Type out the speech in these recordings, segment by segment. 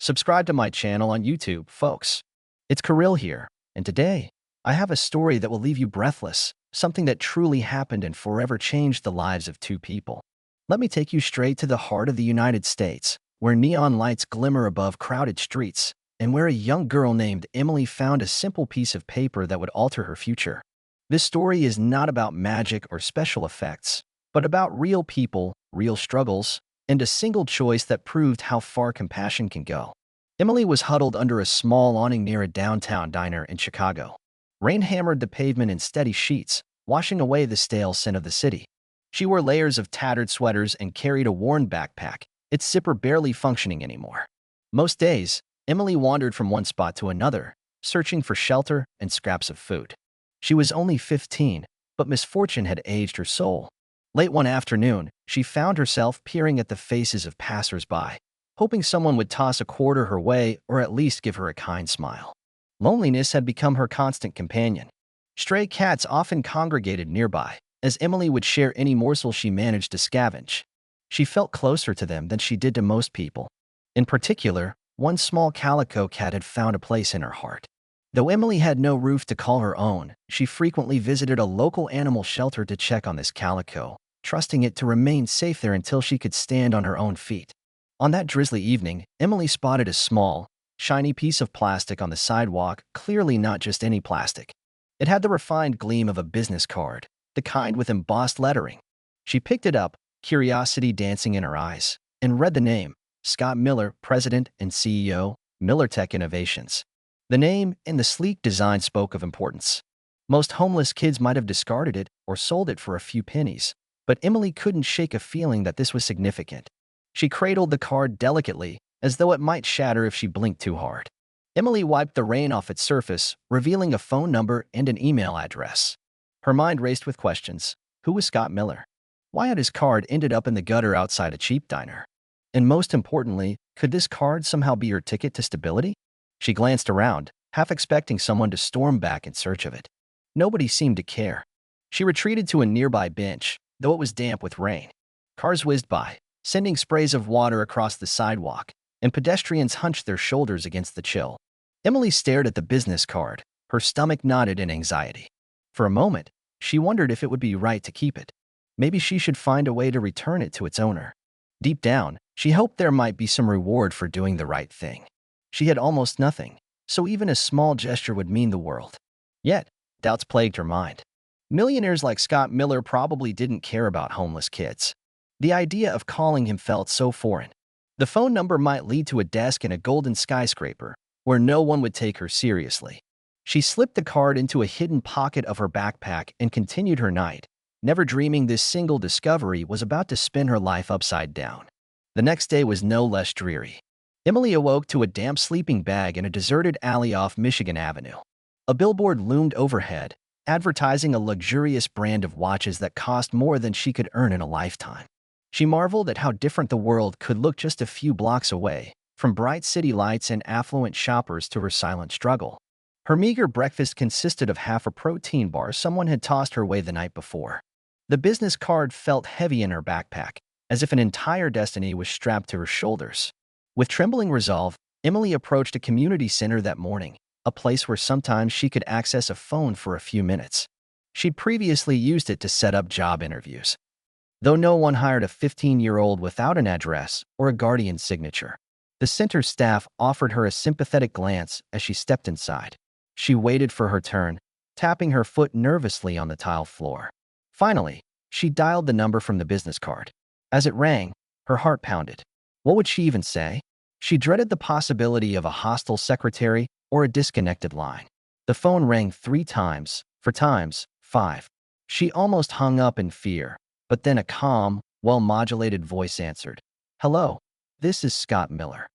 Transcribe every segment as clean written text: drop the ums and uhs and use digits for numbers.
Subscribe to my channel on YouTube, folks. It's Kirill here, and today, I have a story that will leave you breathless, something that truly happened and forever changed the lives of two people. Let me take you straight to the heart of the United States, where neon lights glimmer above crowded streets, and where a young girl named Emily found a simple piece of paper that would alter her future. This story is not about magic or special effects, but about real people, real struggles, and a single choice that proved how far compassion can go. Emily was huddled under a small awning near a downtown diner in Chicago. Rain hammered the pavement in steady sheets, washing away the stale scent of the city. She wore layers of tattered sweaters and carried a worn backpack, its zipper barely functioning anymore. Most days, Emily wandered from one spot to another, searching for shelter and scraps of food. She was only 15, but misfortune had aged her soul. Late one afternoon, she found herself peering at the faces of passers-by, hoping someone would toss a quarter her way or at least give her a kind smile. Loneliness had become her constant companion. Stray cats often congregated nearby, as Emily would share any morsel she managed to scavenge. She felt closer to them than she did to most people. In particular, one small calico cat had found a place in her heart. Though Emily had no roof to call her own, she frequently visited a local animal shelter to check on this calico, trusting it to remain safe there until she could stand on her own feet. On that drizzly evening, Emily spotted a small, shiny piece of plastic on the sidewalk, clearly not just any plastic. It had the refined gleam of a business card, the kind with embossed lettering. She picked it up, curiosity dancing in her eyes, and read the name, Scott Miller, President and CEO, Miller Tech Innovations. The name and the sleek design spoke of importance. Most homeless kids might have discarded it or sold it for a few pennies, but Emily couldn't shake a feeling that this was significant. She cradled the card delicately, as though it might shatter if she blinked too hard. Emily wiped the rain off its surface, revealing a phone number and an email address. Her mind raced with questions. Who was Scott Miller? Why had his card ended up in the gutter outside a cheap diner? And most importantly, could this card somehow be her ticket to stability? She glanced around, half expecting someone to storm back in search of it. Nobody seemed to care. She retreated to a nearby bench, though it was damp with rain. Cars whizzed by, sending sprays of water across the sidewalk, and pedestrians hunched their shoulders against the chill. Emily stared at the business card, her stomach knotted in anxiety. For a moment, she wondered if it would be right to keep it. Maybe she should find a way to return it to its owner. Deep down, she hoped there might be some reward for doing the right thing. She had almost nothing, so even a small gesture would mean the world. Yet, doubts plagued her mind. Millionaires like Scott Miller probably didn't care about homeless kids. The idea of calling him felt so foreign. The phone number might lead to a desk in a golden skyscraper, where no one would take her seriously. She slipped the card into a hidden pocket of her backpack and continued her night, never dreaming this single discovery was about to spin her life upside down. The next day was no less dreary. Emily awoke to a damp sleeping bag in a deserted alley off Michigan Avenue. A billboard loomed overhead, advertising a luxurious brand of watches that cost more than she could earn in a lifetime. She marveled at how different the world could look just a few blocks away, from bright city lights and affluent shoppers to her silent struggle. Her meager breakfast consisted of half a protein bar someone had tossed her way the night before. The business card felt heavy in her backpack, as if an entire destiny was strapped to her shoulders. With trembling resolve, Emily approached a community center that morning, a place where sometimes she could access a phone for a few minutes. She'd previously used it to set up job interviews. Though no one hired a 15-year-old without an address or a guardian's signature, the center's staff offered her a sympathetic glance as she stepped inside. She waited for her turn, tapping her foot nervously on the tile floor. Finally, she dialed the number from the business card. As it rang, her heart pounded. What would she even say? She dreaded the possibility of a hostile secretary or a disconnected line. The phone rang 3 times, 4 times, 5. She almost hung up in fear, but then a calm, well-modulated voice answered. Hello, this is Scott Miller.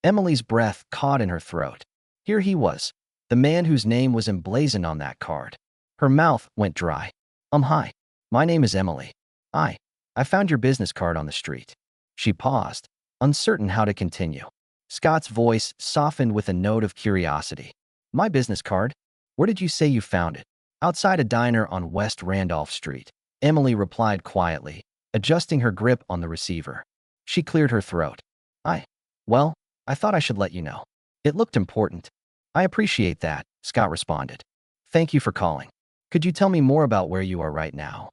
Emily's breath caught in her throat. Here he was, the man whose name was emblazoned on that card. Her mouth went dry. Hi, my name is Emily. I found your business card on the street. She paused, uncertain how to continue. Scott's voice softened with a note of curiosity. My business card? Where did you say you found it? Outside a diner on West Randolph Street. Emily replied quietly, adjusting her grip on the receiver. She cleared her throat. Well, I thought I should let you know. It looked important. I appreciate that, Scott responded. Thank you for calling. Could you tell me more about where you are right now?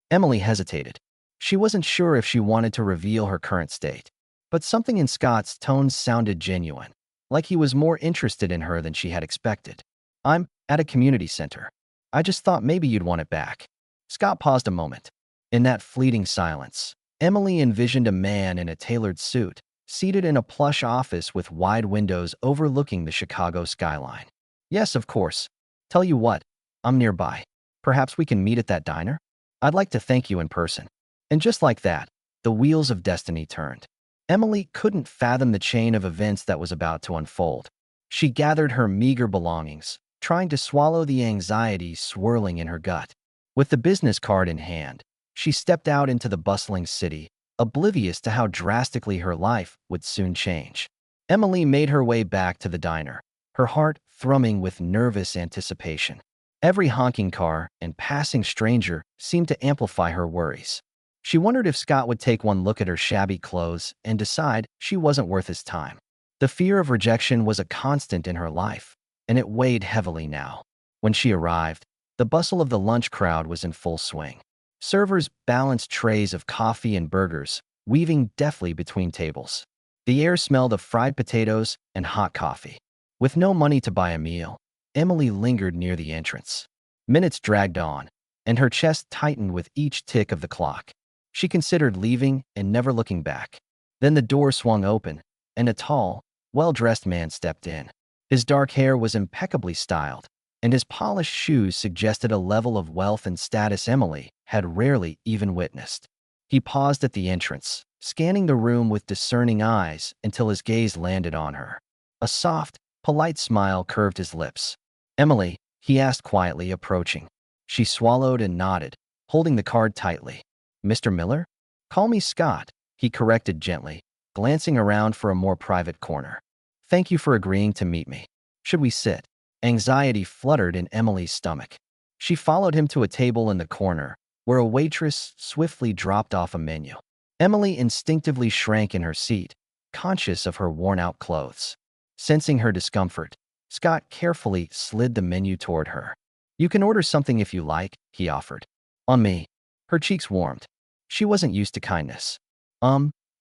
Emily hesitated. She wasn't sure if she wanted to reveal her current state, but something in Scott's tone sounded genuine, like he was more interested in her than she had expected. I'm at a community center. I just thought maybe you'd want it back. Scott paused a moment. In that fleeting silence, Emily envisioned a man in a tailored suit, seated in a plush office with wide windows overlooking the Chicago skyline. Yes, of course. Tell you what, I'm nearby. Perhaps we can meet at that diner? I'd like to thank you in person. And just like that, the wheels of destiny turned. Emily couldn't fathom the chain of events that was about to unfold. She gathered her meager belongings, trying to swallow the anxiety swirling in her gut. With the business card in hand, she stepped out into the bustling city, oblivious to how drastically her life would soon change. Emily made her way back to the diner, her heart thrumming with nervous anticipation. Every honking car and passing stranger seemed to amplify her worries. She wondered if Scott would take one look at her shabby clothes and decide she wasn't worth his time. The fear of rejection was a constant in her life, and it weighed heavily now. When she arrived, the bustle of the lunch crowd was in full swing. Servers balanced trays of coffee and burgers, weaving deftly between tables. The air smelled of fried potatoes and hot coffee. With no money to buy a meal, Emily lingered near the entrance. Minutes dragged on, and her chest tightened with each tick of the clock. She considered leaving and never looking back. Then the door swung open, and a tall, well-dressed man stepped in. His dark hair was impeccably styled, and his polished shoes suggested a level of wealth and status Emily had rarely even witnessed. He paused at the entrance, scanning the room with discerning eyes until his gaze landed on her. A soft, polite smile curved his lips. "Emily," he asked quietly, approaching. She swallowed and nodded, holding the card tightly. "Mr. Miller? Call me Scott," he corrected gently, glancing around for a more private corner. "Thank you for agreeing to meet me. Should we sit?" Anxiety fluttered in Emily's stomach. She followed him to a table in the corner, where a waitress swiftly dropped off a menu. Emily instinctively shrank in her seat, conscious of her worn-out clothes. Sensing her discomfort, Scott carefully slid the menu toward her. "You can order something if you like," he offered. "On me." Her cheeks warmed. She wasn't used to kindness.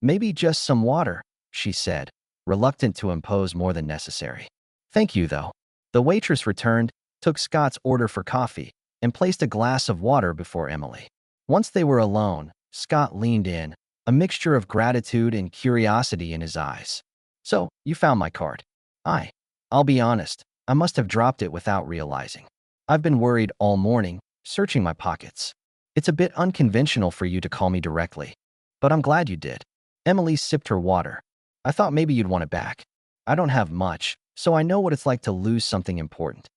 Maybe just some water," she said, reluctant to impose more than necessary. "Thank you, though." The waitress returned, took Scott's order for coffee, and placed a glass of water before Emily. Once they were alone, Scott leaned in, a mixture of gratitude and curiosity in his eyes. "So, you found my card?" I'll be honest, I must have dropped it without realizing. I've been worried all morning, searching my pockets. It's a bit unconventional for you to call me directly, but I'm glad you did." Emily sipped her water. "I thought maybe you'd want it back. I don't have much, so I know what it's like to lose something important."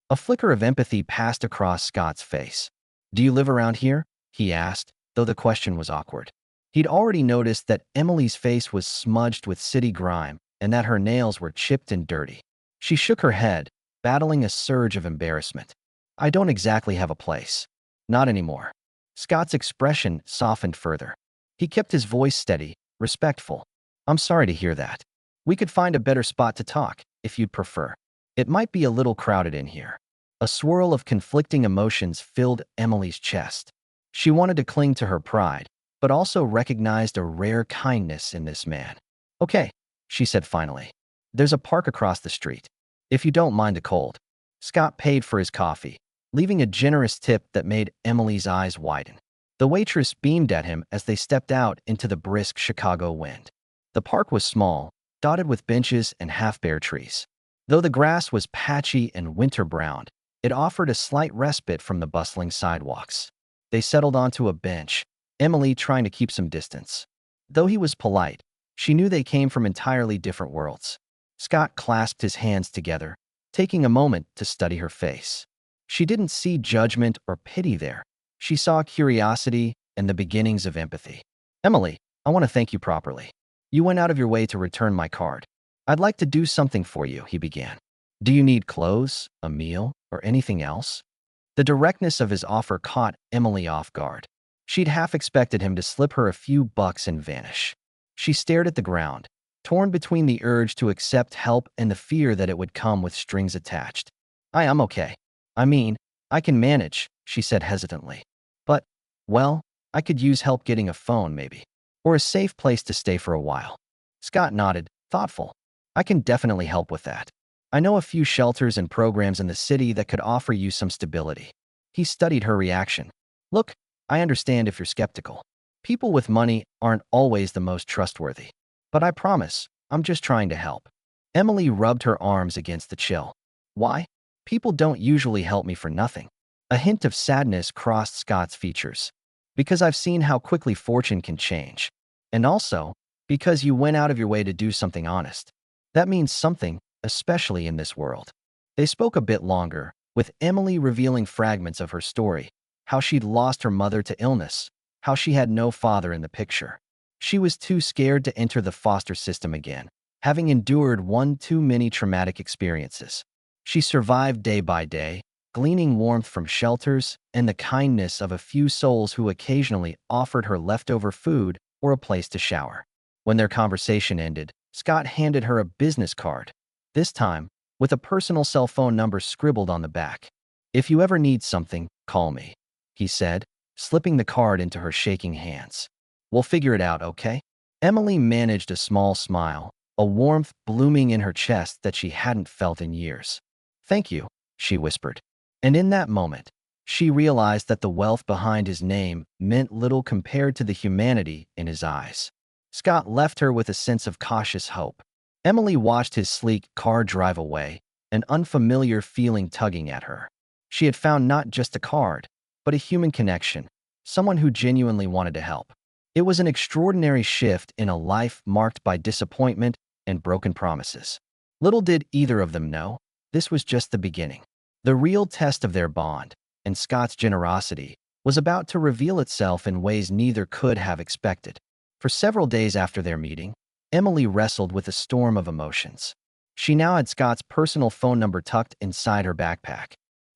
A flicker of empathy passed across Scott's face. "Do you live around here?" he asked, though the question was awkward. He'd already noticed that Emily's face was smudged with city grime and that her nails were chipped and dirty. She shook her head, battling a surge of embarrassment. "I don't exactly have a place. Not anymore." Scott's expression softened further. He kept his voice steady, respectful. "I'm sorry to hear that. We could find a better spot to talk, if you'd prefer. It might be a little crowded in here." A swirl of conflicting emotions filled Emily's chest. She wanted to cling to her pride, but also recognized a rare kindness in this man. "Okay," she said finally. "There's a park across the street. If you don't mind the cold." Scott paid for his coffee, leaving a generous tip that made Emily's eyes widen. The waitress beamed at him as they stepped out into the brisk Chicago wind. The park was small, dotted with benches and half-bare trees. Though the grass was patchy and winter-browned, it offered a slight respite from the bustling sidewalks. They settled onto a bench, Emily trying to keep some distance. Though he was polite, she knew they came from entirely different worlds. Scott clasped his hands together, taking a moment to study her face. She didn't see judgment or pity there. She saw curiosity and the beginnings of empathy. "Emily, I want to thank you properly. You went out of your way to return my card. I'd like to do something for you," he began. "Do you need clothes, a meal, or anything else?" The directness of his offer caught Emily off guard. She'd half expected him to slip her a few bucks and vanish. She stared at the ground, torn between the urge to accept help and the fear that it would come with strings attached. I'm okay. I mean, I can manage, she said hesitantly. But, well, I could use help getting a phone, maybe. Or a safe place to stay for a while. Scott nodded, thoughtful. I can definitely help with that. I know a few shelters and programs in the city that could offer you some stability. He studied her reaction. Look, I understand if you're skeptical. People with money aren't always the most trustworthy. But I promise, I'm just trying to help. Emily rubbed her arms against the chill. Why? People don't usually help me for nothing. A hint of sadness crossed Scott's features. Because I've seen how quickly fortune can change. And also, because you went out of your way to do something honest. That means something, especially in this world. They spoke a bit longer, with Emily revealing fragments of her story, how she'd lost her mother to illness, how she had no father in the picture. She was too scared to enter the foster system again, having endured one too many traumatic experiences. She survived day by day, gleaning warmth from shelters and the kindness of a few souls who occasionally offered her leftover food or a place to shower. When their conversation ended, Scott handed her a business card, this time with a personal cell phone number scribbled on the back. If you ever need something, call me, he said, slipping the card into her shaking hands. We'll figure it out, okay? Emily managed a small smile, a warmth blooming in her chest that she hadn't felt in years. Thank you, she whispered. And in that moment, she realized that the wealth behind his name meant little compared to the humanity in his eyes. Scott left her with a sense of cautious hope. Emily watched his sleek car drive away, an unfamiliar feeling tugging at her. She had found not just a card, but a human connection, someone who genuinely wanted to help. It was an extraordinary shift in a life marked by disappointment and broken promises. Little did either of them know, this was just the beginning. The real test of their bond, and Scott's generosity, was about to reveal itself in ways neither could have expected. For several days after their meeting, Emily wrestled with a storm of emotions. She now had Scott's personal phone number tucked inside her backpack,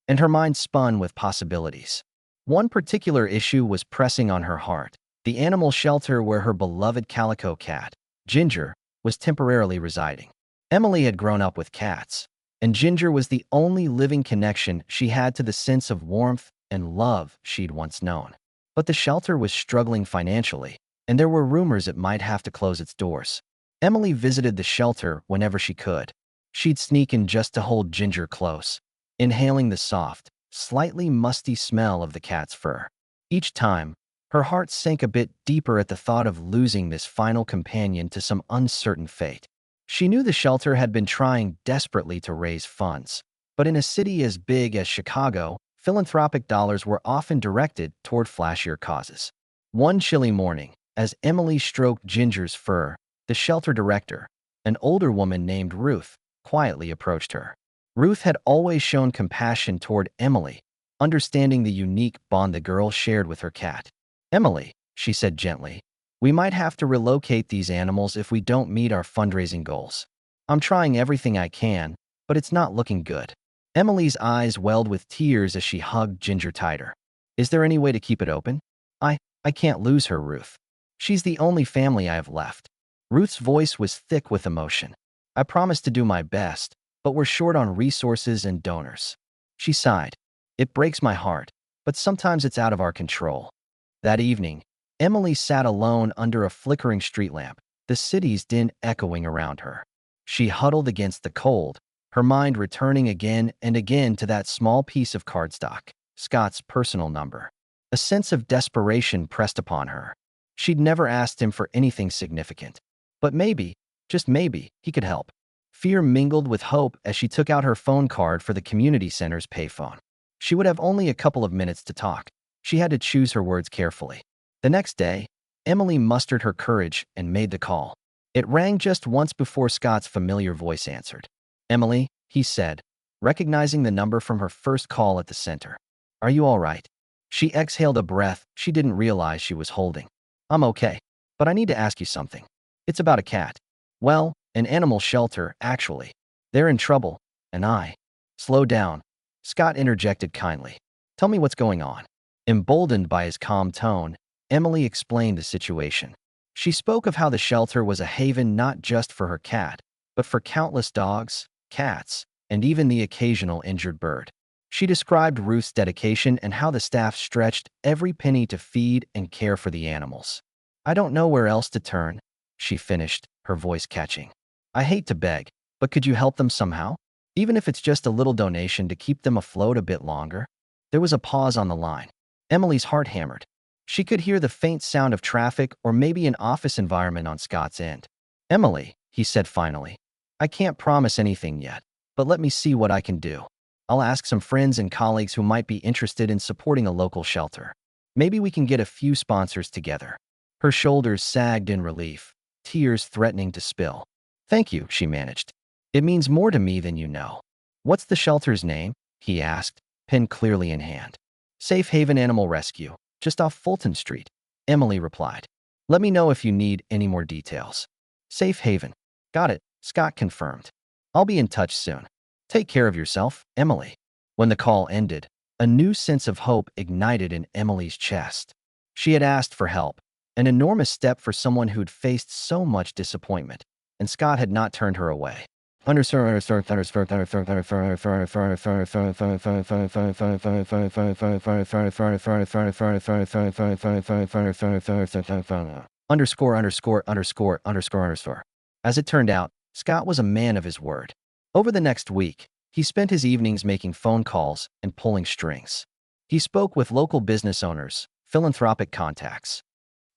and her mind spun with possibilities. One particular issue was pressing on her heart: the animal shelter where her beloved calico cat, Ginger, was temporarily residing. Emily had grown up with cats, and Ginger was the only living connection she had to the sense of warmth and love she'd once known. But the shelter was struggling financially, and there were rumors it might have to close its doors. Emily visited the shelter whenever she could. She'd sneak in just to hold Ginger close, inhaling the soft, slightly musty smell of the cat's fur. Each time, her heart sank a bit deeper at the thought of losing this final companion to some uncertain fate. She knew the shelter had been trying desperately to raise funds, but in a city as big as Chicago, philanthropic dollars were often directed toward flashier causes. One chilly morning, as Emily stroked Ginger's fur, the shelter director, an older woman named Ruth, quietly approached her. Ruth had always shown compassion toward Emily, understanding the unique bond the girl shared with her cat. Emily, she said gently, we might have to relocate these animals if we don't meet our fundraising goals. I'm trying everything I can, but it's not looking good. Emily's eyes welled with tears as she hugged Ginger tighter. Is there any way to keep it open? I can't lose her, Ruth. She's the only family I have left. Ruth's voice was thick with emotion. I promise to do my best, but we're short on resources and donors. She sighed. It breaks my heart, but sometimes it's out of our control. That evening, Emily sat alone under a flickering street lamp, the city's din echoing around her. She huddled against the cold, her mind returning again and again to that small piece of cardstock, Scott's personal number. A sense of desperation pressed upon her. She'd never asked him for anything significant. But maybe, just maybe, he could help. Fear mingled with hope as she took out her phone card for the community center's payphone. She would have only a couple of minutes to talk. She had to choose her words carefully. The next day, Emily mustered her courage and made the call. It rang just once before Scott's familiar voice answered. Emily, he said, recognizing the number from her first call at the center. Are you all right? She exhaled a breath she didn't realize she was holding. I'm okay, but I need to ask you something. It's about a cat. Well, an animal shelter, actually. They're in trouble, and I. Slow down, Scott interjected kindly. Tell me what's going on. Emboldened by his calm tone, Emily explained the situation. She spoke of how the shelter was a haven not just for her cat, but for countless dogs, cats, and even the occasional injured bird. She described Ruth's dedication and how the staff stretched every penny to feed and care for the animals. "I don't know where else to turn," she finished, her voice catching. "I hate to beg, but could you help them somehow? Even if it's just a little donation to keep them afloat a bit longer?" There was a pause on the line. Emily's heart hammered. She could hear the faint sound of traffic or maybe an office environment on Scott's end. "Emily," he said finally, "I can't promise anything yet, but let me see what I can do. I'll ask some friends and colleagues who might be interested in supporting a local shelter. Maybe we can get a few sponsors together." Her shoulders sagged in relief, tears threatening to spill. "Thank you," she managed. "It means more to me than you know." "What's the shelter's name?" he asked, pen clearly in hand. "Safe Haven Animal Rescue, just off Fulton Street," Emily replied. "Let me know if you need any more details." "Safe Haven. Got it," Scott confirmed. "I'll be in touch soon. Take care of yourself, Emily." When the call ended, a new sense of hope ignited in Emily's chest. She had asked for help, an enormous step for someone who'd faced so much disappointment, and Scott had not turned her away. Underscore. As it turned out, Scott was a man of his word. Over the next week, he spent his evenings making phone calls and pulling strings. He spoke with local business owners, philanthropic contacts,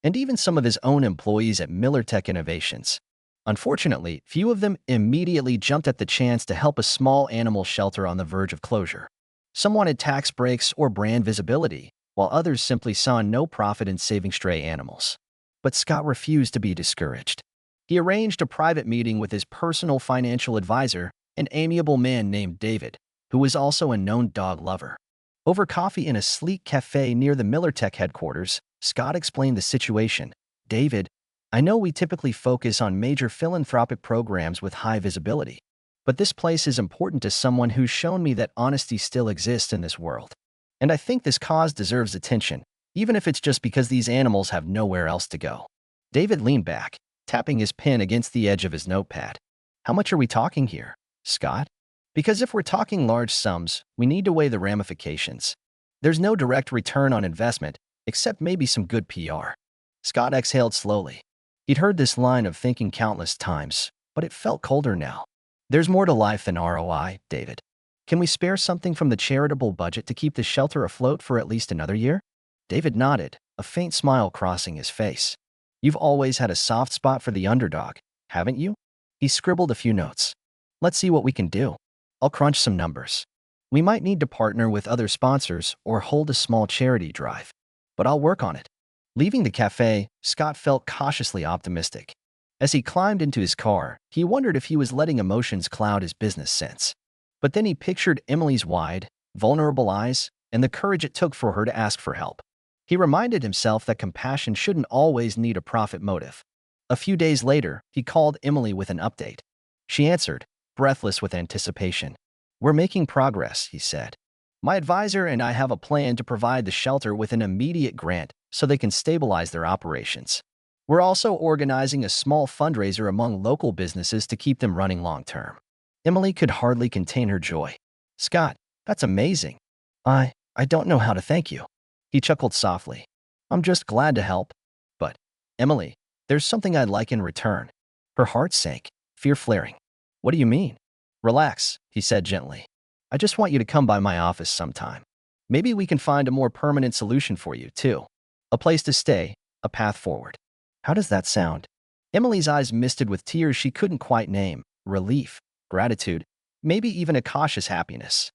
and even some of his own employees at MillerTech Innovations. Unfortunately, few of them immediately jumped at the chance to help a small animal shelter on the verge of closure. Some wanted tax breaks or brand visibility, while others simply saw no profit in saving stray animals. But Scott refused to be discouraged. He arranged a private meeting with his personal financial advisor, an amiable man named David, who was also a known dog lover. Over coffee in a sleek cafe near the MillerTech headquarters, Scott explained the situation. "David, I know we typically focus on major philanthropic programs with high visibility, but this place is important to someone who's shown me that honesty still exists in this world. And I think this cause deserves attention, even if it's just because these animals have nowhere else to go." David leaned back, tapping his pen against the edge of his notepad. "How much are we talking here, Scott? Because if we're talking large sums, we need to weigh the ramifications. There's no direct return on investment, except maybe some good PR." Scott exhaled slowly. He'd heard this line of thinking countless times, but it felt colder now. "There's more to life than ROI, David. Can we spare something from the charitable budget to keep the shelter afloat for at least another year?" David nodded, a faint smile crossing his face. "You've always had a soft spot for the underdog, haven't you?" He scribbled a few notes. "Let's see what we can do. I'll crunch some numbers. We might need to partner with other sponsors or hold a small charity drive, but I'll work on it." Leaving the cafe, Scott felt cautiously optimistic. As he climbed into his car, he wondered if he was letting emotions cloud his business sense. But then he pictured Emily's wide, vulnerable eyes and the courage it took for her to ask for help. He reminded himself that compassion shouldn't always need a profit motive. A few days later, he called Emily with an update. She answered, breathless with anticipation. "We're making progress," he said. "My advisor and I have a plan to provide the shelter with an immediate grant so they can stabilize their operations. We're also organizing a small fundraiser among local businesses to keep them running long-term." Emily could hardly contain her joy. "Scott, that's amazing. I don't know how to thank you." He chuckled softly. "I'm just glad to help. But, Emily, there's something I'd like in return." Her heart sank, fear flaring. "What do you mean?" "Relax," he said gently. "I just want you to come by my office sometime. Maybe we can find a more permanent solution for you, too. A place to stay, a path forward." "How does that sound?" Emily's eyes misted with tears she couldn't quite name. Relief, gratitude, maybe even a cautious happiness.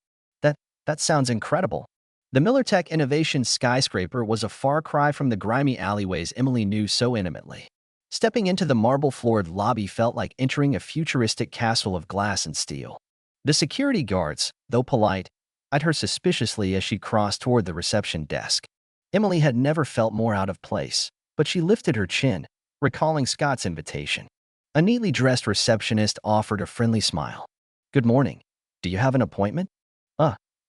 That sounds incredible." The MillerTech Innovations skyscraper was a far cry from the grimy alleyways Emily knew so intimately. Stepping into the marble-floored lobby felt like entering a futuristic castle of glass and steel. The security guards, though polite, eyed her suspiciously as she crossed toward the reception desk. Emily had never felt more out of place, but she lifted her chin, recalling Scott's invitation. A neatly dressed receptionist offered a friendly smile. "Good morning. Do you have an appointment?"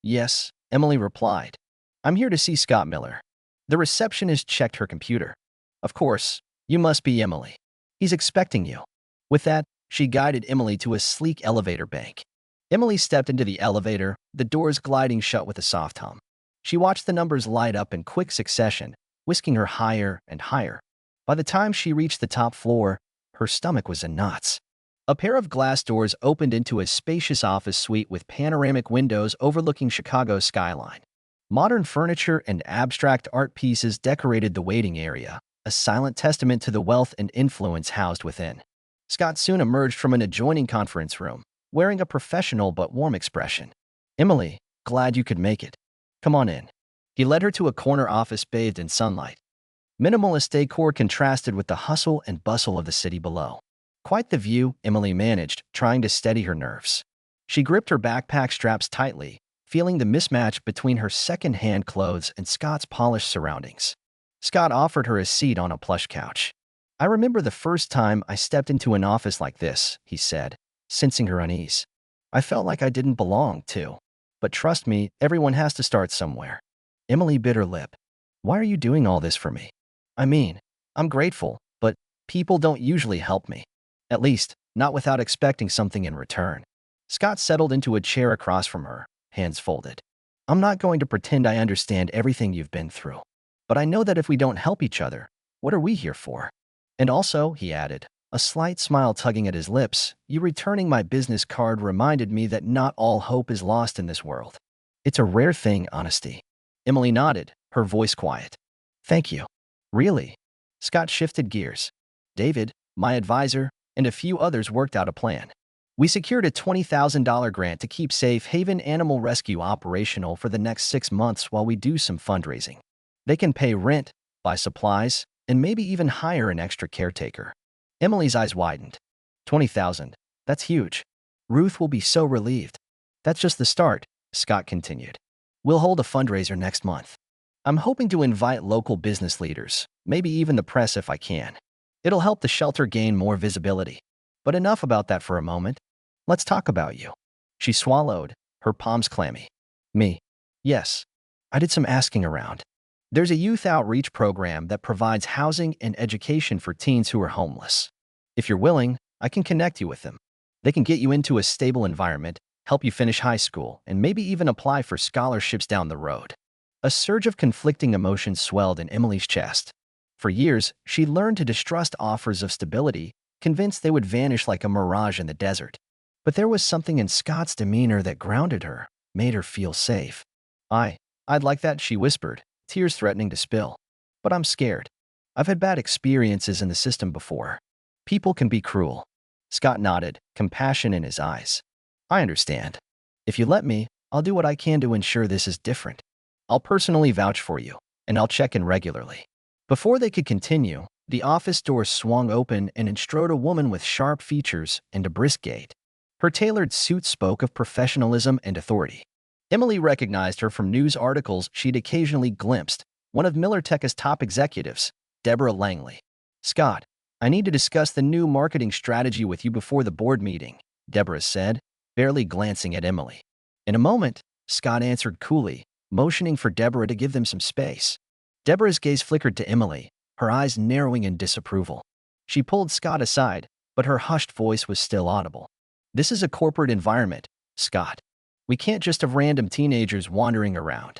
Yes," Emily replied. "I'm here to see Scott Miller." The receptionist checked her computer. "Of course, You must be Emily. He's expecting you." With that, she guided Emily to a sleek elevator bank. Emily stepped into the elevator, the doors gliding shut with a soft hum. She watched the numbers light up in quick succession, whisking her higher and higher. By the time she reached the top floor, her stomach was in knots. A pair of glass doors opened into a spacious office suite with panoramic windows overlooking Chicago's skyline. Modern furniture and abstract art pieces decorated the waiting area, a silent testament to the wealth and influence housed within. Scott soon emerged from an adjoining conference room, wearing a professional but warm expression. "Emily, glad you could make it. Come on in." He led her to a corner office bathed in sunlight. Minimalist decor contrasted with the hustle and bustle of the city below. Quite the view, Emily managed, trying to steady her nerves. She gripped her backpack straps tightly, feeling the mismatch between her second-hand clothes and Scott's polished surroundings. Scott offered her a seat on a plush couch. "I remember the first time I stepped into an office like this," he said, sensing her unease. "I felt like I didn't belong, too. But trust me, everyone has to start somewhere." Emily bit her lip. "Why are you doing all this for me? I mean, I'm grateful, but people don't usually help me. At least, not without expecting something in return." Scott settled into a chair across from her, hands folded. "I'm not going to pretend I understand everything you've been through. But I know that if we don't help each other, what are we here for? And also," he added, a slight smile tugging at his lips, "you returning my business card reminded me that not all hope is lost in this world. It's a rare thing, honesty." Emily nodded, her voice quiet. "Thank you." "Really?" Scott shifted gears. "David, my advisor, and a few others worked out a plan. We secured a $20,000 grant to keep Safe Haven Animal Rescue operational for the next 6 months while we do some fundraising. They can pay rent, buy supplies, and maybe even hire an extra caretaker." Emily's eyes widened. 20,000. That's huge. Ruth will be so relieved. "That's just the start," Scott continued. "We'll hold a fundraiser next month. I'm hoping to invite local business leaders, maybe even the press if I can. It'll help the shelter gain more visibility. But enough about that for a moment. Let's talk about you." She swallowed, her palms clammy. "Me? Yes. I did some asking around. There's a youth outreach program that provides housing and education for teens who are homeless. If you're willing, I can connect you with them. They can get you into a stable environment, help you finish high school, and maybe even apply for scholarships down the road." A surge of conflicting emotions swelled in Emily's chest. For years, she learned to distrust offers of stability, convinced they would vanish like a mirage in the desert. But there was something in Scott's demeanor that grounded her, made her feel safe. I'd like that," she whispered, tears threatening to spill. "But I'm scared. I've had bad experiences in the system before. People can be cruel." Scott nodded, compassion in his eyes. "I understand. If you let me, I'll do what I can to ensure this is different. I'll personally vouch for you, and I'll check in regularly." Before they could continue, the office door swung open and enstrode a woman with sharp features and a brisk gait. Her tailored suit spoke of professionalism and authority. Emily recognized her from news articles she'd occasionally glimpsed, one of Miller Tech's top executives, Deborah Langley. "Scott, I need to discuss the new marketing strategy with you before the board meeting," Deborah said, barely glancing at Emily. In a moment, Scott answered coolly, motioning for Deborah to give them some space. Deborah's gaze flickered to Emily, her eyes narrowing in disapproval. She pulled Scott aside, but her hushed voice was still audible. "This is a corporate environment, Scott. We can't just have random teenagers wandering around.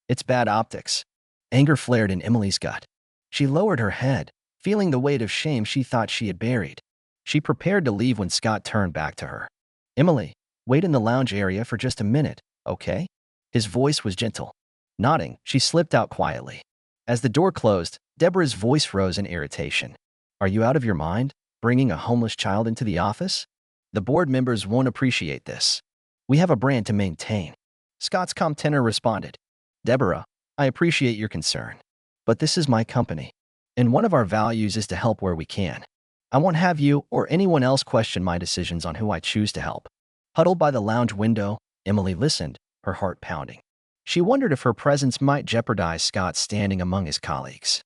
It's bad optics." Anger flared in Emily's gut. She lowered her head, feeling the weight of shame she thought she had buried. She prepared to leave when Scott turned back to her. "Emily, wait in the lounge area for just a minute, okay?" His voice was gentle. Nodding, she slipped out quietly. As the door closed, Deborah's voice rose in irritation. "Are you out of your mind, bringing a homeless child into the office? The board members won't appreciate this. We have a brand to maintain." Scott's calm tenor responded. "Deborah, I appreciate your concern. But this is my company, and one of our values is to help where we can. I won't have you or anyone else question my decisions on who I choose to help." Huddled by the lounge window, Emily listened, her heart pounding. She wondered if her presence might jeopardize Scott's standing among his colleagues.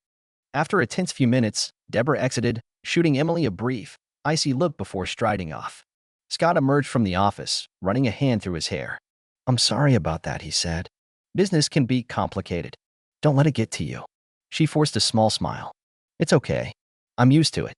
After a tense few minutes, Deborah exited, shooting Emily a brief, icy look before striding off. Scott emerged from the office, running a hand through his hair. "I'm sorry about that," he said. "Business can be complicated. Don't let it get to you." She forced a small smile. "It's okay. I'm used to it.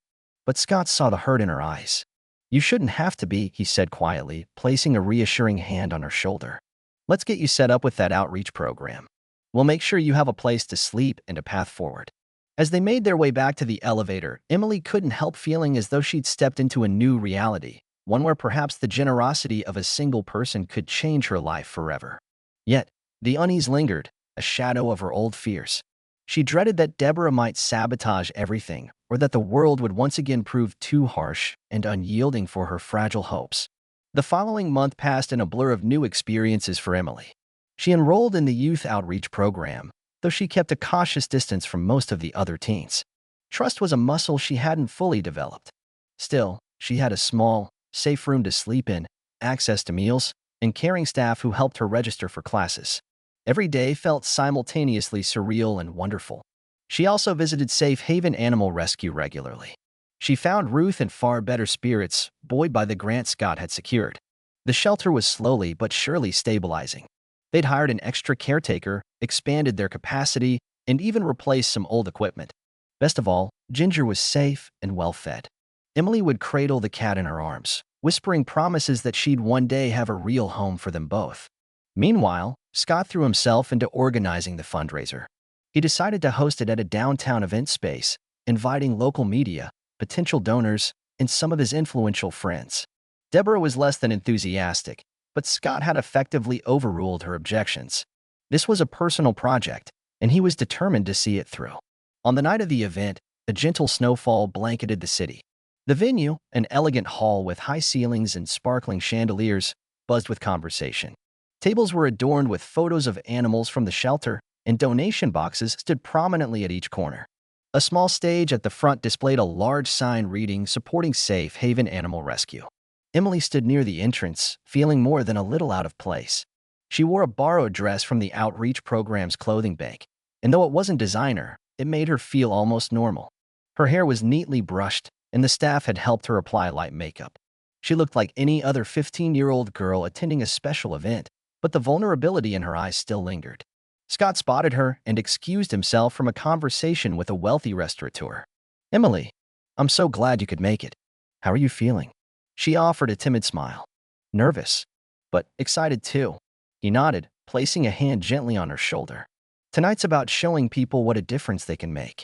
But Scott saw the hurt in her eyes. You shouldn't have to be, he said quietly, placing a reassuring hand on her shoulder. Let's get you set up with that outreach program. We'll make sure you have a place to sleep and a path forward. As they made their way back to the elevator, Emily couldn't help feeling as though she'd stepped into a new reality, one where perhaps the generosity of a single person could change her life forever. Yet, the unease lingered, a shadow of her old fears. She dreaded that Deborah might sabotage everything, or that the world would once again prove too harsh and unyielding for her fragile hopes. The following month passed in a blur of new experiences for Emily. She enrolled in the youth outreach program, though she kept a cautious distance from most of the other teens. Trust was a muscle she hadn't fully developed. Still, she had a small, safe room to sleep in, access to meals, and caring staff who helped her register for classes. Every day felt simultaneously surreal and wonderful. She also visited Safe Haven Animal Rescue regularly. She found Ruth in far better spirits, buoyed by the grant Scott had secured. The shelter was slowly but surely stabilizing. They'd hired an extra caretaker, expanded their capacity, and even replaced some old equipment. Best of all, Ginger was safe and well-fed. Emily would cradle the cat in her arms, whispering promises that she'd one day have a real home for them both. Meanwhile, Scott threw himself into organizing the fundraiser. He decided to host it at a downtown event space, inviting local media, potential donors, and some of his influential friends. Deborah was less than enthusiastic, but Scott had effectively overruled her objections. This was a personal project, and he was determined to see it through. On the night of the event, a gentle snowfall blanketed the city. The venue, an elegant hall with high ceilings and sparkling chandeliers, buzzed with conversation. Tables were adorned with photos of animals from the shelter, and donation boxes stood prominently at each corner. A small stage at the front displayed a large sign reading supporting Safe Haven Animal Rescue. Emily stood near the entrance, feeling more than a little out of place. She wore a borrowed dress from the outreach program's clothing bank, and though it wasn't designer, it made her feel almost normal. Her hair was neatly brushed, and the staff had helped her apply light makeup. She looked like any other 15-year-old girl attending a special event, but the vulnerability in her eyes still lingered. Scott spotted her and excused himself from a conversation with a wealthy restaurateur. "Emily, I'm so glad you could make it. How are you feeling?" She offered a timid smile. "Nervous, but excited too." He nodded, placing a hand gently on her shoulder. "Tonight's about showing people what a difference they can make.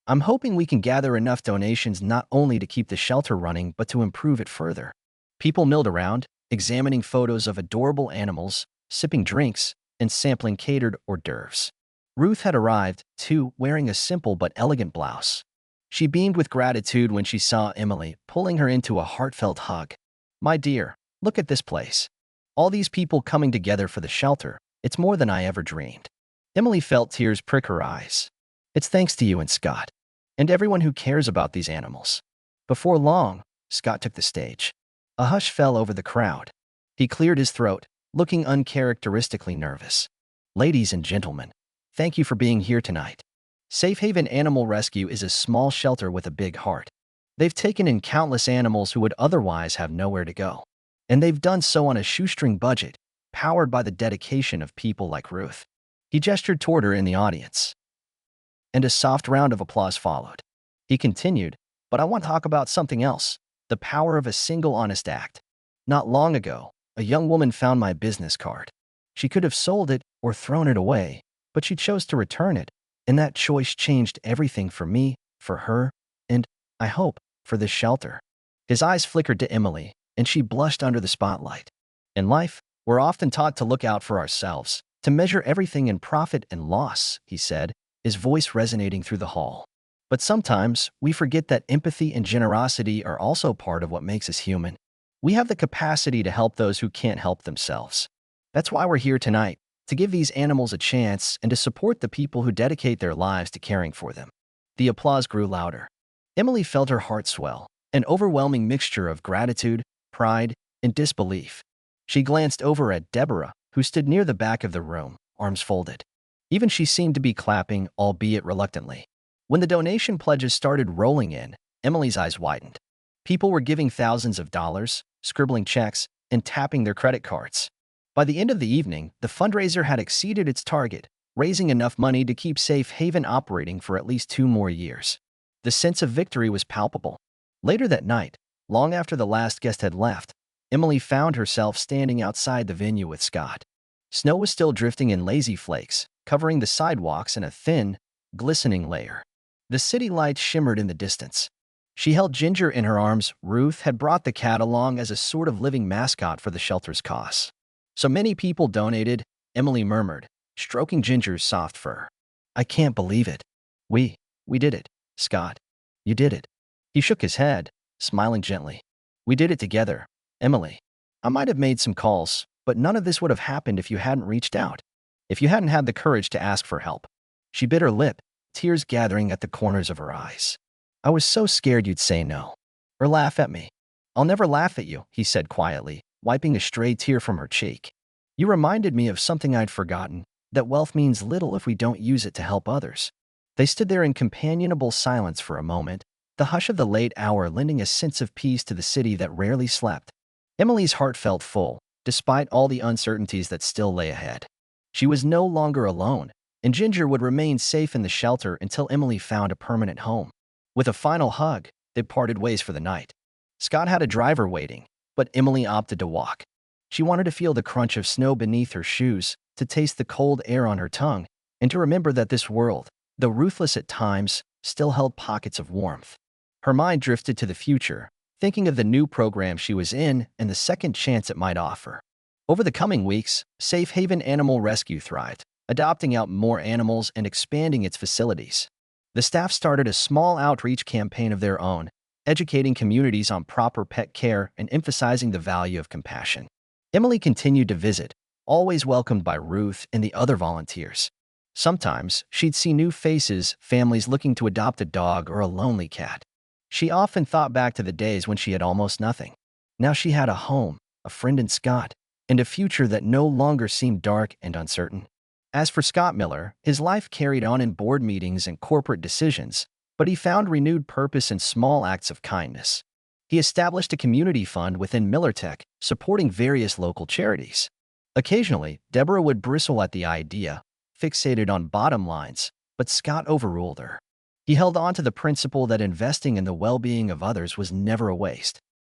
I'm hoping we can gather enough donations not only to keep the shelter running, but to improve it further." People milled around, examining photos of adorable animals, sipping drinks, and sampling catered hors d'oeuvres. Ruth had arrived, too, wearing a simple but elegant blouse. She beamed with gratitude when she saw Emily, pulling her into a heartfelt hug. "My dear, look at this place. All these people coming together for the shelter. It's more than I ever dreamed." Emily felt tears prick her eyes. "It's thanks to you and Scott, and everyone who cares about these animals." Before long, Scott took the stage. A hush fell over the crowd. He cleared his throat, looking uncharacteristically nervous. "Ladies and gentlemen, thank you for being here tonight. Safe Haven Animal Rescue is a small shelter with a big heart. They've taken in countless animals who would otherwise have nowhere to go. And they've done so on a shoestring budget, powered by the dedication of people like Ruth." He gestured toward her in the audience, and a soft round of applause followed. He continued, "But I want to talk about something else, the power of a single honest act. Not long ago, a young woman found my business card. She could have sold it or thrown it away, but she chose to return it, and that choice changed everything for me, for her, and, I hope, for this shelter." His eyes flickered to Emily, and she blushed under the spotlight. "In life, we're often taught to look out for ourselves, to measure everything in profit and loss," he said, his voice resonating through the hall. "But sometimes we forget that empathy and generosity are also part of what makes us human. We have the capacity to help those who can't help themselves. That's why we're here tonight, to give these animals a chance and to support the people who dedicate their lives to caring for them." The applause grew louder. Emily felt her heart swell, an overwhelming mixture of gratitude, pride, and disbelief. She glanced over at Deborah, who stood near the back of the room, arms folded. Even she seemed to be clapping, albeit reluctantly. When the donation pledges started rolling in, Emily's eyes widened. People were giving thousands of dollars, scribbling checks, and tapping their credit cards. By the end of the evening, the fundraiser had exceeded its target, raising enough money to keep Safe Haven operating for at least 2 more years. The sense of victory was palpable. Later that night, long after the last guest had left, Emily found herself standing outside the venue with Scott. Snow was still drifting in lazy flakes, covering the sidewalks in a thin, glistening layer. The city lights shimmered in the distance. She held Ginger in her arms. Ruth had brought the cat along as a sort of living mascot for the shelter's cause. So many people donated, Emily murmured, stroking Ginger's soft fur. I can't believe it. We did it, Scott. You did it. He shook his head, smiling gently. We did it together, Emily. I might have made some calls, but none of this would have happened if you hadn't reached out. If you hadn't had the courage to ask for help. She bit her lip, tears gathering at the corners of her eyes. I was so scared you'd say no. Or laugh at me. I'll never laugh at you, he said quietly, wiping a stray tear from her cheek. You reminded me of something I'd forgotten, that wealth means little if we don't use it to help others. They stood there in companionable silence for a moment, the hush of the late hour lending a sense of peace to the city that rarely slept. Emily's heart felt full, despite all the uncertainties that still lay ahead. She was no longer alone, and Ginger would remain safe in the shelter until Emily found a permanent home. With a final hug, they parted ways for the night. Scott had a driver waiting, but Emily opted to walk. She wanted to feel the crunch of snow beneath her shoes, to taste the cold air on her tongue, and to remember that this world, though ruthless at times, still held pockets of warmth. Her mind drifted to the future, thinking of the new program she was in and the second chance it might offer. Over the coming weeks, Safe Haven Animal Rescue thrived, adopting out more animals and expanding its facilities. The staff started a small outreach campaign of their own, educating communities on proper pet care and emphasizing the value of compassion. Emily continued to visit, always welcomed by Ruth and the other volunteers. Sometimes, she'd see new faces, families looking to adopt a dog or a lonely cat. She often thought back to the days when she had almost nothing. Now she had a home, a friend in Scott, and a future that no longer seemed dark and uncertain. As for Scott Miller, his life carried on in board meetings and corporate decisions, but he found renewed purpose in small acts of kindness. He established a community fund within MillerTech, supporting various local charities. Occasionally, Deborah would bristle at the idea, fixated on bottom lines, but Scott overruled her. He held on to the principle that investing in the well-being of others was never a waste.